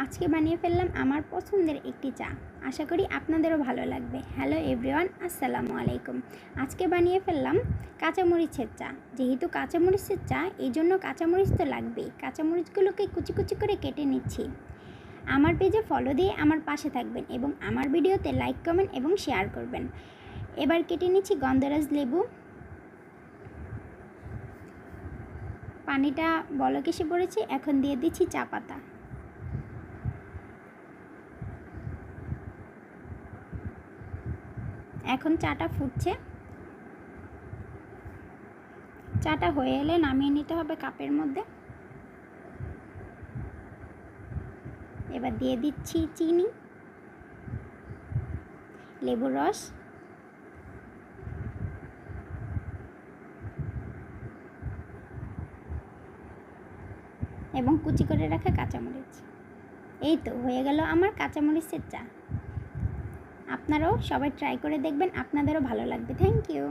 আজকে বানিয়ে ফেললাম আমার পছন্দের একটি চা। আশা করি আপনাদেরও ভালো লাগবে। হ্যালো এভরিওয়ান, আসসালামু আলাইকুম। আজকে বানিয়ে ফেললাম কাঁচামরিচের চা। যেহেতু কাঁচামরিচের চা, এই জন্য কাঁচামরিচ তো লাগবেই। কাঁচামরিচগুলোকে কুচি কুচি করে কেটে নিচ্ছি। আমার পেজে ফলো দিয়ে আমার পাশে থাকবেন এবং আমার ভিডিওতে লাইক, কমেন্ট এবং শেয়ার করবেন। এবার কেটে নিচ্ছি গন্ধরাজ লেবু। পানিটা বলক এসে পড়েছে, এখন দিয়ে দিচ্ছি চা পাতা। এখন চাটা ফুটছে। চাটা হয়ে এলে নামিয়ে নিতে হবে কাপের মধ্যে। এবার দিয়ে দিচ্ছি চিনি, লেবুর রস এবং কুচি করে রাখা কাঁচামরিচ। এই তো হয়ে গেল আমার কাঁচামরিচের চা। আপনারাও সবাই ট্রাই করে দেখবেন, আপনাদেরও ভালো লাগবে। Thank you.